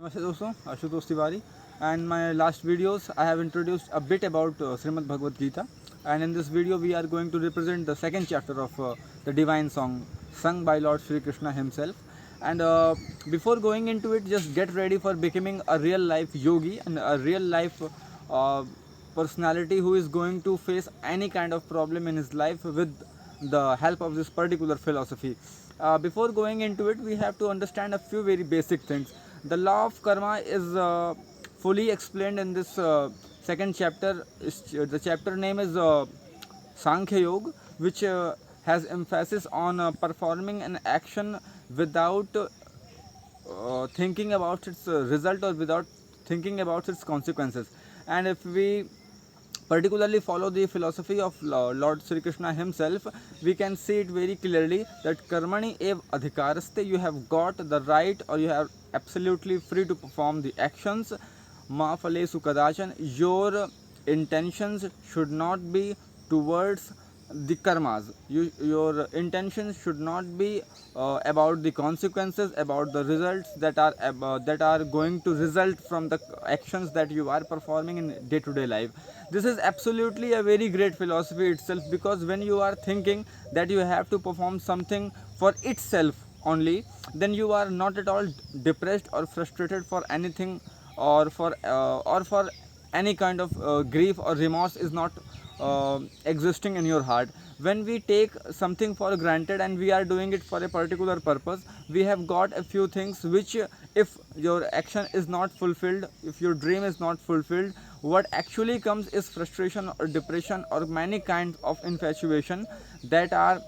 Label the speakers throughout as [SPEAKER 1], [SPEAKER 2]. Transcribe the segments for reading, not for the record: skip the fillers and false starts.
[SPEAKER 1] नमस्ते दोस्तों, Ashutosh Tiwari. And my last videos I have introduced a bit about Srimad Bhagavad Gita, and in this video we are going to represent the second chapter of the divine song sung by Lord Shri Krishna himself. And before going into it, just get ready for becoming a real life yogi and a real life uh, personality who is going to face any kind of problem in his life with the help of this particular philosophy. Before going into it, we have to understand a few very basic things. The law of karma is fully explained in this second chapter. The chapter name is Sankhya Yoga, which has emphasis on performing an action without thinking about its result or without thinking about its consequences. And if we particularly follow the philosophy of Lord Sri Krishna himself, we can see it very clearly that karmani ev adhikaraste, you have got the right or you are absolutely free to perform the actions. Ma phalesu kadachan, your intentions should not be towards the karmas. Your intentions should not be about the consequences, about the results that are going to result from the actions that you are performing in day to day life. This is absolutely a very great philosophy itself, because when you are thinking that you have to perform something for itself only, then you are not at all depressed or frustrated for anything, or for any kind of grief or remorse is not existing in your heart. When we take something for granted and we are doing it for a particular purpose, we have got a few things which, if your action is not fulfilled, if your dream is not fulfilled, what actually comes is frustration or depression or many kinds of infatuation that are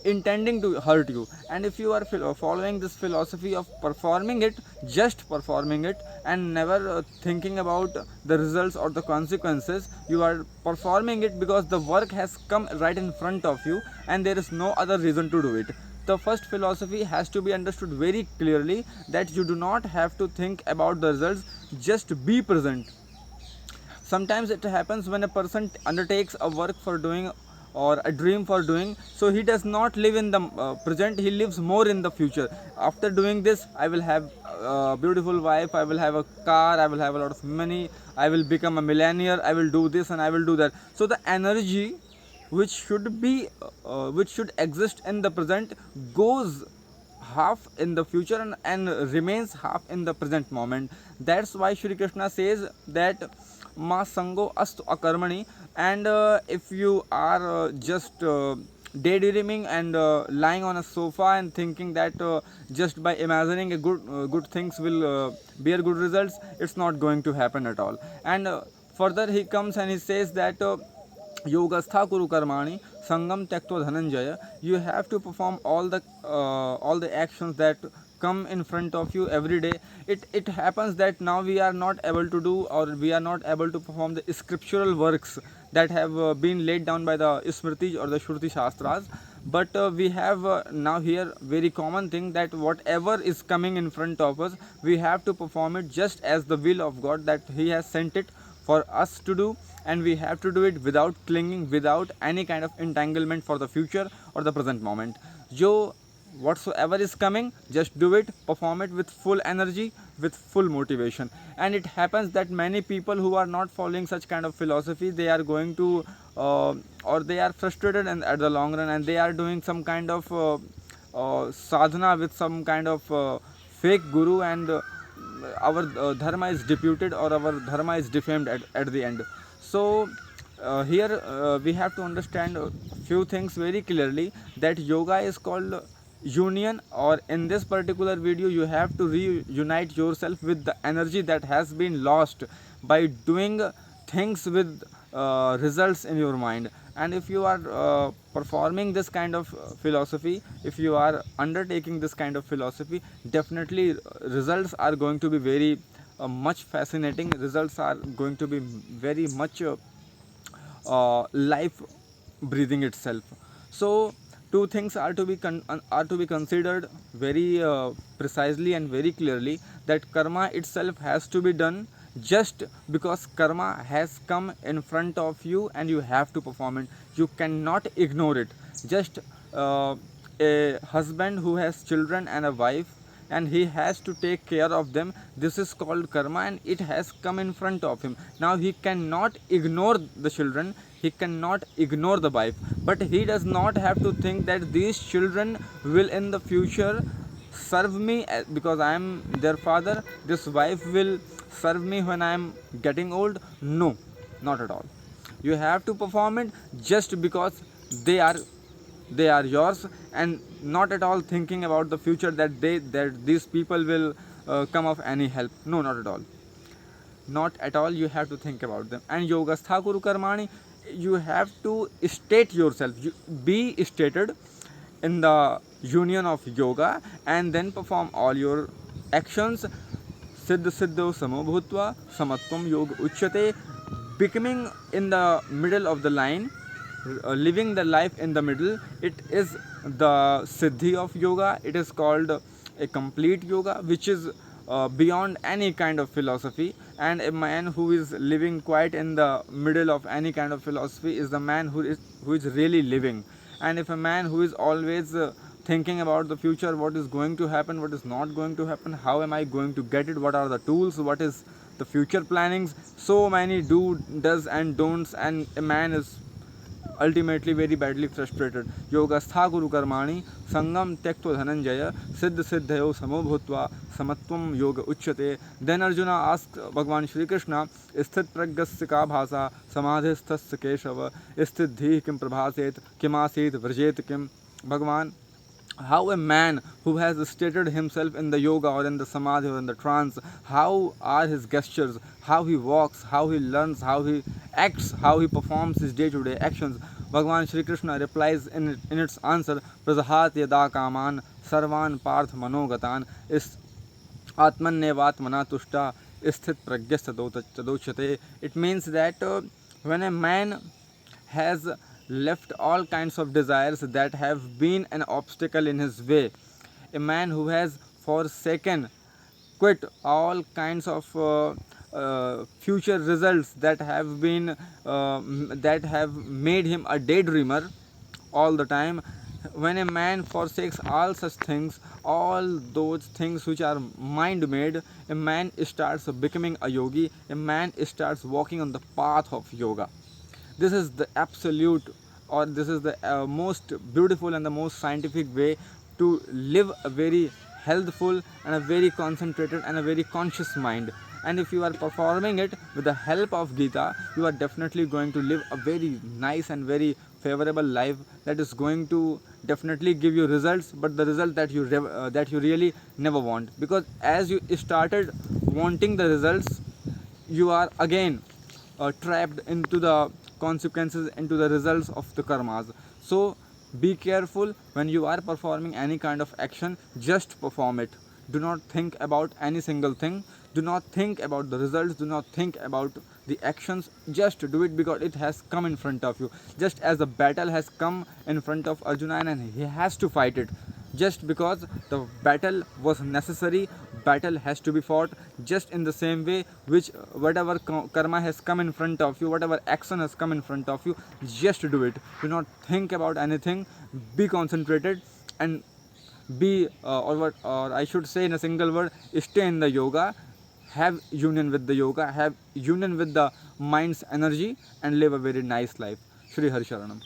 [SPEAKER 1] intending to hurt you. And if you are following this philosophy of performing it, just performing it, and never thinking about the results or the consequences, you are performing it because the work has come right in front of you and there is no other reason to do it. The first philosophy has to be understood very clearly, that you do not have to think about the results, just be present. Sometimes it happens when a person undertakes a work for doing or a dream for doing, so he does not live in the present, he lives more in the future. After doing this, I will have a beautiful wife, I will have a car, I will have a lot of money, I will become a millionaire, I will do this and I will do that. So the energy which should exist in the present goes half in the future, and remains half in the present moment. That's why Shri Krishna says that ma sango astu akarmani. And if you are just daydreaming and lying on a sofa and thinking that just by imagining a good things will bear good results, it's not going to happen at all. And further he comes and he says that योगस्था कुरु कर्माणि संगम त्यक्त्वा dhananjaya. You have to perform all the actions that come in front of you every day. It happens that now we are not able to do, or we are not able to perform the scriptural works that have been laid down by the smritis or the shruti shastras. But we have now here very common thing, that whatever is coming in front of us, we have to perform it just as the will of God, that he has sent it for us to do, and we have to do it without clinging, without any kind of entanglement for the future or the present moment. Jo whatsoever is coming, just do it, perform it with full energy, with full motivation. And it happens that many people who are not following such kind of philosophy, they are going to or they are frustrated and at the long run, and they are doing some kind of sadhana with some kind of fake guru, and our dharma is deputed, or our dharma is defamed at the end. So here we have to understand a few things very clearly, that yoga is called union, or in this particular video you have to reunite yourself with the energy that has been lost by doing things with results in your mind. And if you are performing this kind of philosophy, if you are undertaking this kind of philosophy, definitely results are going to be very much fascinating, results are going to be very much life breathing itself. So two things are to be considered very precisely and very clearly, that karma itself has to be done just because karma has come in front of you and you have to perform it. You cannot ignore it. Just a husband who has children and a wife, and he has to take care of them. This is called karma, and it has come in front of him. Now he cannot ignore the children, he cannot ignore the wife, but he does not have to think that these children will in the future serve me because I am their father. This wife will serve me when I am getting old. No, not at all. You have to perform it just because they are yours, and not at all thinking about the future that these people will come of any help. No, not at all. Not at all. You have to think about them. And yogastha kuru karmani, you have to state yourself, be stated in the union of yoga, and then perform all your actions. Siddh siddho samo bhutva samatvam yoga uchyate, becoming in the middle of the line, living the life in the middle. It is the siddhi of yoga. It is called a complete yoga, which is beyond any kind of philosophy. And a man who is living quite in the middle of any kind of philosophy is the man who is really living. And if a man who is always thinking about the future, what is going to happen, what is not going to happen, how am I going to get it, what are the tools, what is the future plannings, so many does and don'ts, and a man is ultimately very badly frustrated. Yogastha guru karmani sangam tyaktva dhananjaya siddh siddhayo samo bhutva samatvam yoga uchyate. Then Arjuna asked Bhagwan Shri Krishna, sthit pragyasya ka bhasa samadhisthasya keshava sthidhi kim prabhaset kimasit vrjet kim. Bhagwan, how a man who has stated himself in the yoga or in the samadhi or in the trance, how are his gestures, how he walks, how he learns, how he acts, how he performs his day-to-day actions. Bhagavan Shri Krishna replies in its answer, prasahat yada kaman sarvan parth manogatan is atmannevatmana tushta sthit pragyasta tadochyate. It means that when a man has left all kinds of desires that have been an obstacle in his way, a man who has forsaken, quit all kinds of future results that have been that have made him a daydreamer all the time. When a man forsakes all such things, all those things which are mind made, a man starts becoming a yogi, a man starts walking on the path of yoga. This is the absolute, or this is the most beautiful and the most scientific way to live a very healthful and a very concentrated and a very conscious mind. And if you are performing it with the help of Gita, you are definitely going to live a very nice and very favorable life that is going to definitely give you results, but the result that you really never want, because as you started wanting the results, you are again trapped into the consequences, into the results of the karmas. So be careful when you are performing any kind of action. Just perform it. Do not think about any single thing. Do not think about the results. Do not think about the actions. Just do it because it has come in front of you. Just as the battle has come in front of Arjuna and he has to fight it. Just because the battle was necessary, battle has to be fought. Just in the same way, which whatever karma has come in front of you, whatever action has come in front of you, just do it. Do not think about anything. Be concentrated and be or I should say in a single word, stay in the yoga. Have union with the yoga, have union with the mind's energy, and live a very nice life. Shri Hari Sharanam.